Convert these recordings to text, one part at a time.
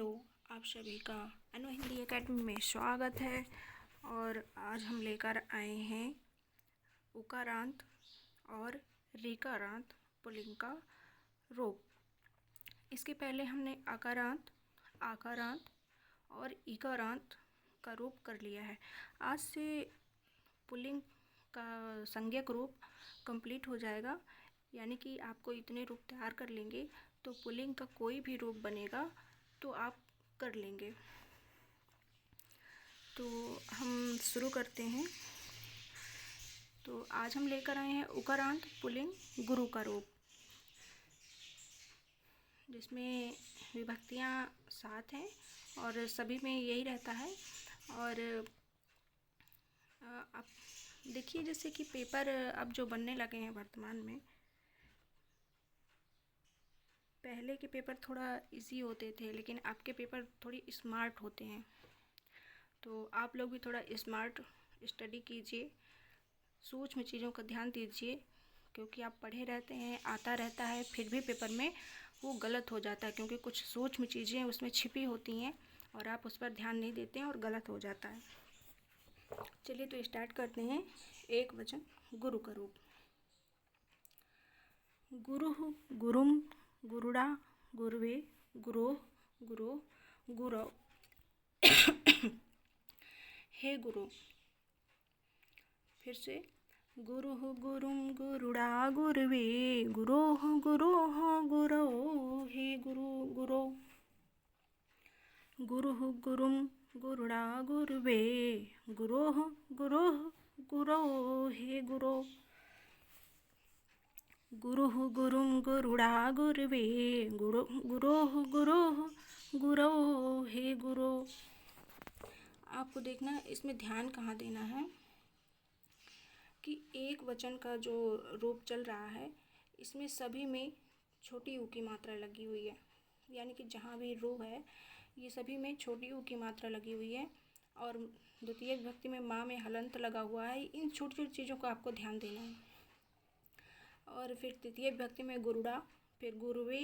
Hello, आप सभी का अनु हिंदी एकेडमी में स्वागत है। और आज हम लेकर आए हैं उकारांत और ऋकारांत पुल्लिंग का रूप। इसके पहले हमने आकारांत, आकारांत और इकारांत का रूप कर लिया है। आज से पुल्लिंग का संज्ञक रूप कंप्लीट हो जाएगा, यानी कि आपको इतने रूप तैयार कर लेंगे तो पुल्लिंग का कोई भी रूप बनेगा तो आप कर लेंगे। तो हम शुरू करते हैं। तो आज हम लेकर आए हैं उकारांत पुल्लिंग गुरु का रूप, जिसमें विभक्तियाँ 7 हैं और सभी में यही रहता है। और अब देखिए, जैसे कि पेपर अब जो बनने लगे हैं वर्तमान में, पहले के पेपर थोड़ा इजी होते थे, लेकिन अब के पेपर थोड़ी स्मार्ट होते हैं। तो आप लोग भी थोड़ा स्मार्ट स्टडी कीजिए, सूक्ष्म चीज़ों का ध्यान दीजिए, क्योंकि आप पढ़े रहते हैं, आता रहता है, फिर भी पेपर में वो गलत हो जाता है, क्योंकि कुछ सूक्ष्म चीज़ें उसमें छिपी होती हैं और आप उस पर ध्यान नहीं देते हैं और गलत हो जाता है। चलिए तो स्टार्ट करते हैं। एक वचन गुरु का रूप। गुरुः गुरुम गुरुड़ा गुरुवे गुरोः गुरो गुरौ। हे गुरु। फिर से, गुरुः गुरुम गुरुड़ा गुरुवे गुरोः गुरोः गुरौ। हे गुरु गुरो। गुरुः गुरुम गुरुड़ा गुरुवे गुरोः गुरोः गुरौ। हे गुरो। गुरुः गुरुम गुरुड़ा गुरुवे गुरोः गुरोः गुरौ। हे गुरो। आपको देखना इसमें ध्यान कहाँ देना है कि एक वचन का जो रूप चल रहा है, इसमें सभी में छोटी ऊ की मात्रा लगी हुई है, यानी कि जहाँ भी रू है ये सभी में छोटी ऊ की मात्रा लगी हुई है। और द्वितीय विभक्ति में माँ में हलंत लगा हुआ है। इन छोटी छोटी चीज़ों को आपको ध्यान देना है। और फिर तृतीय विभक्ति में गुरुड़ा, फिर गुरुवे,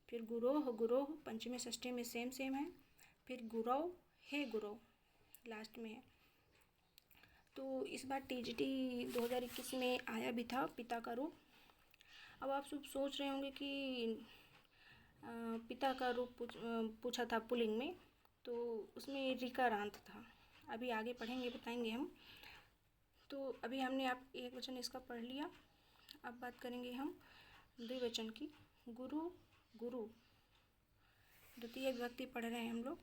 फिर गुरोह गुरोह, पंचमी षष्ठी में सेम है, फिर गुरौ, हे गुरौ लास्ट में है। तो इस बार TGT 2021 में आया भी था पिता का रूप। अब आप सब सोच रहे होंगे कि पिता का रूप पूछा था पुल्लिंग में, तो उसमें ऋकारांत था। अभी आगे पढ़ेंगे, बताएंगे हम। तो अभी हमने आप एक वचन इसका पढ़ लिया। अब बात करेंगे हम द्विवचन की। गुरु गुरु, द्वितीय विभक्ति पढ़ रहे हैं हम लोग।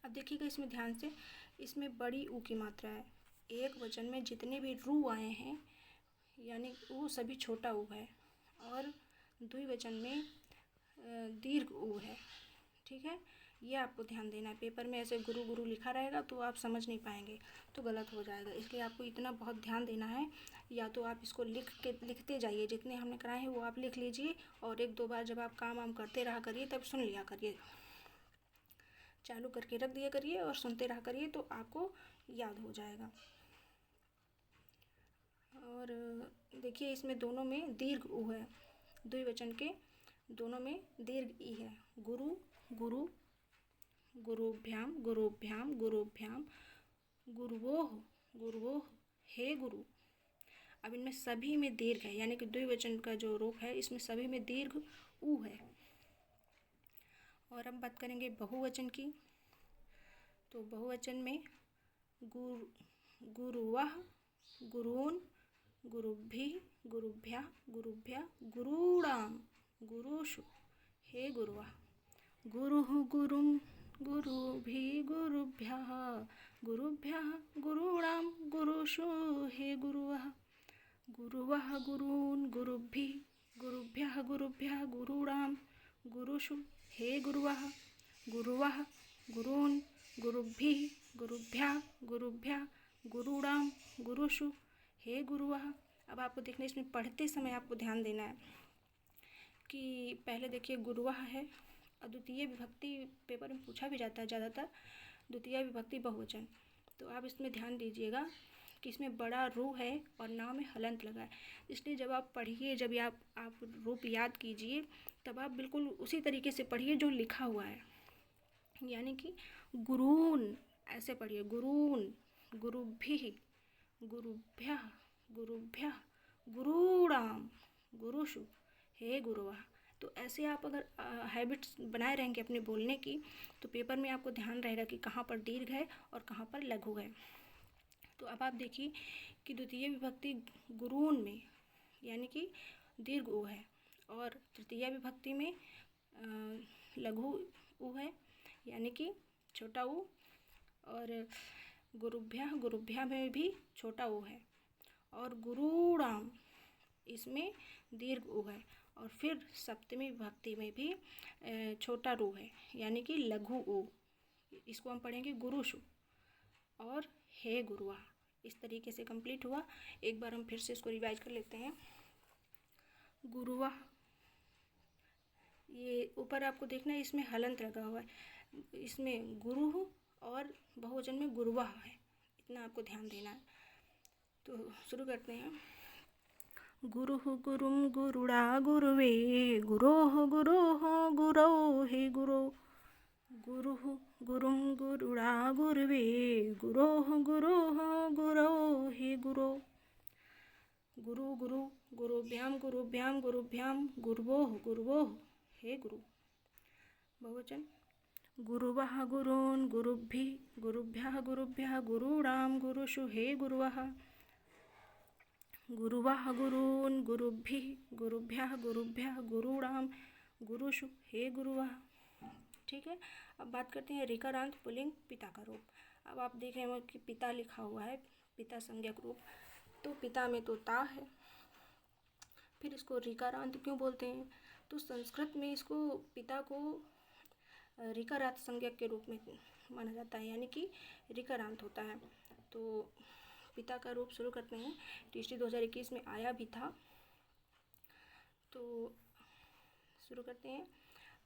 अब देखिएगा इसमें ध्यान से, इसमें बड़ी ऊ की मात्रा है। एक वचन में जितने भी रू आए हैं, यानी वो सभी छोटा ऊ है। और द्विवचन में दीर्घ ऊ है। ठीक है, ये आपको ध्यान देना है। पेपर में ऐसे गुरु गुरु लिखा रहेगा तो आप समझ नहीं पाएंगे, तो गलत हो जाएगा। इसलिए आपको इतना बहुत ध्यान देना है। या तो आप इसको लिखते जाइए, जितने हमने कराए हैं वो आप लिख लीजिए, और एक दो बार जब आप काम वाम करते रहा करिए तब सुन लिया करिए। चालू करके रख दिया करिए और सुनते रहा करिए, तो आपको याद हो जाएगा। और देखिए इसमें दोनों में दीर्घ ऊ है। द्विवचन के दोनों में दीर्घ ई है। गुरु गुरु, गुरुभ्याम गुरुभ्याम गुरुभ्याम, गुरुवोः गुरुवोः, हे गुरु। अब इनमें सभी में दीर्घ है, यानी कि द्विवचन का जो रूप है इसमें सभी में दीर्घ ऊ है। और अब बात करेंगे बहुवचन की। तो बहुवचन में गुरुवः गुरून् गुरुभिः गुरुभ्यः गुरुभ्यः गुरूणां गुरुषु, हे गुरुवः। गुरुः गुरुं गुरुभिः गुरुभ्यः गुरुभ्यः गुरूणां गुरुषु, हे गुरुवः। गुरुवः गुरून् गुरुभिः गुरुभ्यः गुरुभ्यः गुरूणां गुरुषु, हे गुरुवः। गुरुवः गुरून् गुरुभिः गुरुभ्यः गुरुभ्यः गुरूणां गुरुषु, हे गुरुवः। अब आपको देखना, इसमें पढ़ते समय आपको ध्यान देना है कि पहले देखिए गुरुवः है। द्वितीय विभक्ति पेपर में पूछा भी जाता है ज़्यादातर, द्वितीय विभक्ति बहुवचन। तो आप इसमें ध्यान दीजिएगा कि इसमें बड़ा रू है और नाम में हलंत लगा है। इसलिए जब आप पढ़िए, जब आप रूप याद कीजिए, तब आप बिल्कुल उसी तरीके से पढ़िए जो लिखा हुआ है। यानी कि गुरून, ऐसे पढ़िए, गुरून, गुरुभिः, गुरुभ्यः, गुरुभ्यः, गुरूणां, गुरुषु, हे गुरुवः। तो ऐसे आप अगर हैबिट्स बनाए रहेंगे अपने बोलने की, तो पेपर में आपको ध्यान रहेगा कि कहाँ पर दीर्घ है और कहाँ पर लघु है। तो अब आप देखिए कि द्वितीय विभक्ति गुरून में यानी कि दीर्घ ऊ है, और तृतीय विभक्ति में लघु ऊ है यानी कि छोटा ऊ, और गुरुभ्यः, गुरुभ्यः में भी छोटा ऊ है, और गुरूणाम इसमें दीर्घ ऊ है, और फिर सप्तमी विभक्ति में भी छोटा रू है यानी कि लघु ऊ। इसको हम पढ़ेंगे गुरुषु और हे गुरुआ। इस तरीके से कंप्लीट हुआ। एक बार हम फिर से इसको रिवाइज कर लेते हैं। गुरुआ, ये ऊपर आपको देखना है इसमें हलंत लगा हुआ है, इसमें गुरु और बहुवचन में गुरुआ है, इतना आपको ध्यान देना है। तो शुरू करते हैं। गुरुः गुरुं गुरुडा गुरुवे गुरोः गुरोः गुरौ हे गुरौ। गुरुः गुरुं गुरुडा गुरुवे गुरोः गुरोः गुरौ हे गुरौ। गुरु गुरु गुरुभ्यां गुरुभ्यां गुरुभ्यां गुर्वोः गुर्वोः हे गुरु। बहुवचन गुरुवः गुरून् गुरुभिः गुरुभ्यः गुरुभ्यः गुरूणां गुरुषु हे गुरुवः। गुरुवः गुरून् गुरुभिः गुरुभ्यः गुरुभ्यः गुरूणां गुरुषु हे गुरुवः। ठीक है। अब बात करते हैं ऋकारांत पुल्लिंग पिता का रूप। अब आप देख रहे हो कि पिता लिखा हुआ है, पिता संज्ञक रूप, तो पिता में तो ता है, फिर इसको ऋकारांत क्यों बोलते हैं? तो संस्कृत में इसको पिता को ऋकारांत संज्ञक के रूप में माना जाता है, यानी कि ऋकारांत होता है। तो पिता का रूप शुरू करते हैं। टीसी 2021 में आया भी था, तो शुरू करते हैं।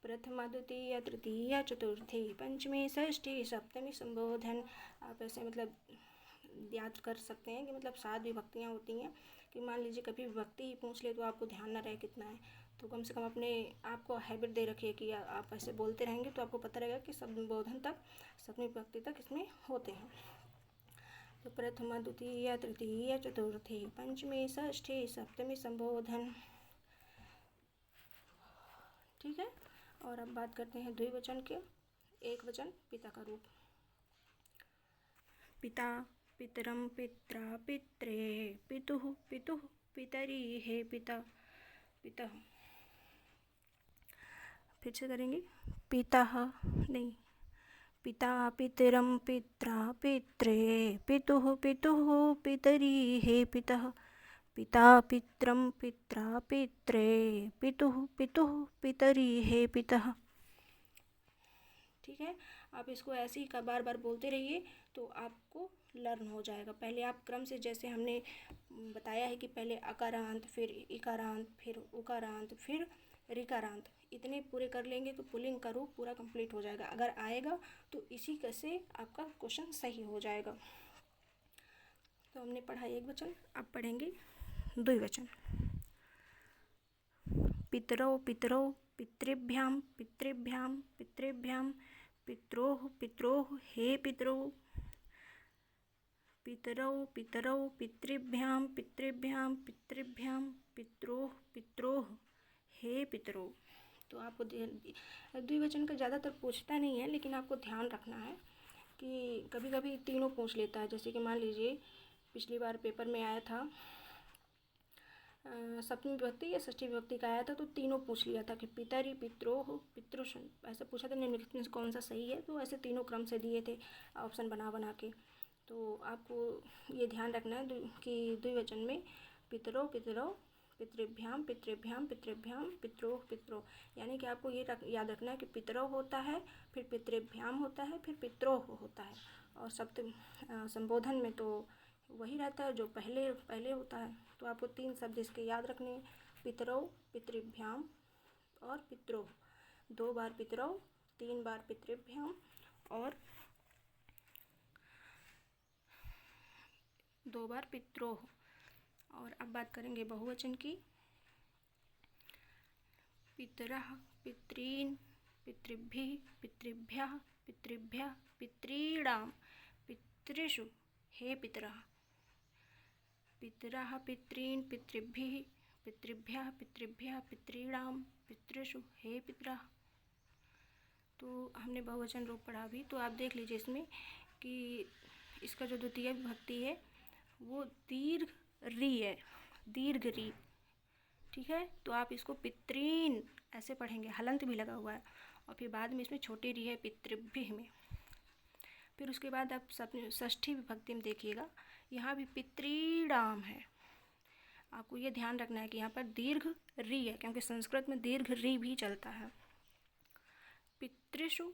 प्रथमा द्वितीय तृतीय चतुर्थी पंचमी षष्ठी सप्तमी संबोधन। आप ऐसे मतलब याद कर सकते हैं कि मतलब 7 विभक्तियाँ होती हैं, कि मान लीजिए कभी विभक्ति ही पूछ ले तो आपको ध्यान ना रहे कितना है, तो कम से कम अपने आपको हैबिट दे रखिए कि आप ऐसे बोलते रहेंगे तो आपको पता रहेगा कि संबोधन तक, सप्तमी विभक्ति तक इसमें होते हैं। तो प्रथमा द्वितीय तृतीय चतुर्थी पंचमी षष्ठी सप्तमी संबोधन। ठीक है। और अब बात करते हैं द्विवचन के। एक वचन पिता का रूप। पिता पितरम पित्रा पित्रे पितुः पितुः पितरी हे पिता। पिता, फिर से करेंगे। पिता नहीं, पिता पितरम पित्रा पित्रे पितुः पितुः पितरी हे पिता। पिता पितरम पित्रा पित्रे पितुः पितुः पितरी हे पिता। ठीक है। आप इसको ऐसे ही बार बार बोलते रहिए तो आपको लर्न हो जाएगा। पहले आप क्रम से, जैसे हमने बताया है कि पहले अकारांत, फिर इकारांत, फिर उकारांत, फिर ऋकारांत, इतने पूरे कर लेंगे तो पुल्लिंग का रूप पूरा कंप्लीट हो जाएगा। अगर आएगा तो इसी से आपका क्वेश्चन सही हो जाएगा। तो हमने पढ़ा एक वचन, अब पढ़ेंगे द्विवचन। पितरौ पितरौ पितृभ्यां पितृभ्यां पितृभ्यां पित्रोः पित्रोः हे पितरौ। पितरौ पितरौ पितृभ्यां पितृभ्यां पितृभ्यां पित्रोः पित्रोः हे पितरौ। तो आपको द्विवचन का ज़्यादातर पूछता नहीं है, लेकिन आपको ध्यान रखना है कि कभी कभी तीनों पूछ लेता है। जैसे कि मान लीजिए पिछली बार पेपर में आया था सप्तमी विभक्ति या षष्ठी विभक्ति का आया था, तो तीनों पूछ लिया था कि पितरी पित्रोः पितृषु, ऐसा पूछा था, निम्नलिखित में से कौन सा सही है। तो ऐसे तीनों क्रम से दिए थे ऑप्शन बना बना के। तो आपको ये ध्यान रखना है कि द्विवचन में पितरौ पितरौ पितृभ्यां पितृभ्यां पितृभ्यां पित्रोः पित्रोः, यानी कि आपको ये याद रखना है कि पितरौ होता है, फिर पितृभ्यां होता है, फिर पित्रोः होता है, और सप्तमी संबोधन में तो वही रहता है जो पहले पहले होता है। तो आपको 3 शब्द इसके याद रखने हैं, पितरौ, पितृभ्याम और पित्रोः। 2 बार पितरौ, 3 बार पितृभ्याम और 2 बार पित्रोः। और अब बात करेंगे बहुवचन की। पितरः पितॄन् पितृभ्यः पितृभ्यः पितृभ्यः पितॄणां पितृषु हे पितरः पितरः पितॄन् पितृभिः पितृभ्यः पितृभ्यः पितॄणां पितृषु हे पितरः। तो हमने बहुवचन रूप पढ़ा भी, तो आप देख लीजिए इसमें कि इसका जो द्वितीय विभक्ति है वो दीर्घ री है, दीर्घ री। ठीक है, तो आप इसको पितॄन् ऐसे पढ़ेंगे, हलंत भी लगा हुआ है, और फिर बाद में इसमें छोटी री है पितृभ्यः में। फिर उसके बाद आप षष्ठी विभक्ति में देखिएगा, यहाँ भी पितॄणाम है। आपको ये ध्यान रखना है कि यहाँ पर दीर्घ री है, क्योंकि संस्कृत में दीर्घ री भी चलता है। पितृषु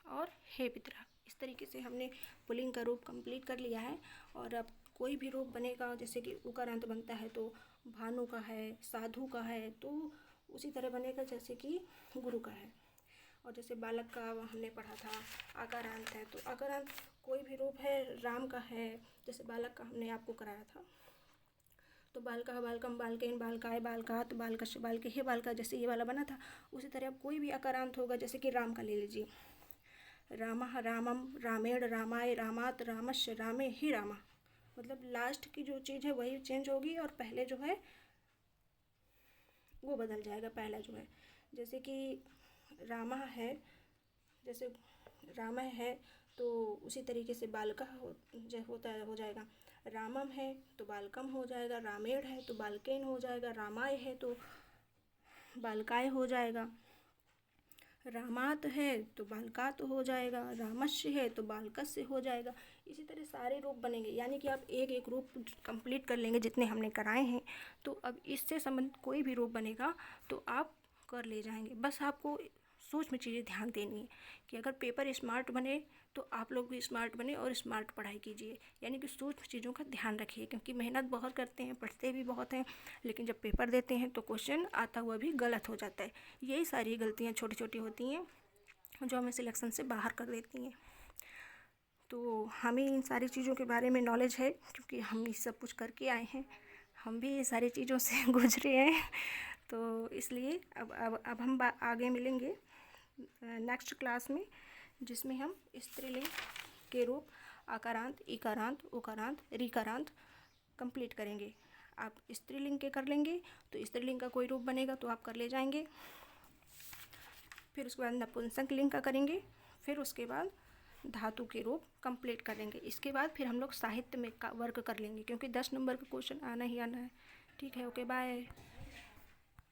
और हे पितरः, इस तरीके से हमने पुल्लिंग का रूप कंप्लीट कर लिया है। और अब कोई भी रूप बनेगा, जैसे कि उकारांत बनता है तो भानु का है, साधु का है, तो उसी तरह बनेगा जैसे कि गुरु का है। और जैसे बालक का हमने पढ़ा था आकारांत है, तो आकारांत कोई भी रूप है, राम का है, जैसे बालक का हमने आपको कराया था, तो बालका बालकम बालकेन बालकाय बालकात बालकश बालके हे बालका, जैसे ये वाला बना था, उसी तरह अब कोई भी आकारांत होगा, जैसे कि राम का ले लीजिए, रामः रामम रामेण रामाय रामात रामस्य रामे ही रामा, मतलब लास्ट की जो चीज़ है वही चेंज होगी और पहले जो है वो बदल जाएगा। पहला जो है जैसे कि रामा है, जैसे रामा है तो उसी तरीके से बालका हो जाएगा, रामम है तो बालकम हो जाएगा, रामेण है तो बालकेन हो जाएगा, रामाय है तो बालकाय हो जाएगा, रामात है तो बालकात हो जाएगा, रामस्य है तो बालकस्य हो जाएगा। इसी तरह सारे रूप बनेंगे, यानी कि आप एक एक रूप कंप्लीट कर लेंगे जितने हमने कराए हैं। तो अब इससे संबंधित कोई भी रूप बनेगा तो आप कर ले जाएंगे। बस आपको सूक्ष्म चीज़ें ध्यान देनी है कि अगर पेपर स्मार्ट बने तो आप लोग भी स्मार्ट बने और स्मार्ट पढ़ाई कीजिए, यानी कि सूक्ष्म चीज़ों का ध्यान रखिए, क्योंकि मेहनत बहुत करते हैं, पढ़ते भी बहुत हैं, लेकिन जब पेपर देते हैं तो क्वेश्चन आता हुआ भी गलत हो जाता है। यही सारी गलतियाँ छोटी छोटी होती हैं जो हमें सिलेक्शन से बाहर कर देती हैं। तो हमें इन सारी चीज़ों के बारे में नॉलेज है, क्योंकि हम ये सब कुछ करके आए हैं, हम भी ये सारी चीज़ों से गुजरे हैं। तो इसलिए अब हम आगे मिलेंगे नेक्स्ट क्लास में, जिसमें हम स्त्रीलिंग के रूप आकारांत, इकारांत, उकारांत, ऋकारांत कंप्लीट करेंगे। आप स्त्रीलिंग के कर लेंगे तो स्त्रीलिंग का कोई रूप बनेगा तो आप कर ले जाएंगे। फिर उसके बाद नपुंसक लिंग का करेंगे, फिर उसके बाद धातु के रूप कंप्लीट करेंगे। इसके बाद फिर हम लोग साहित्य में का वर्क कर लेंगे, क्योंकि 10 नंबर का क्वेश्चन आना ही आना है। ठीक है, ओके, बाय।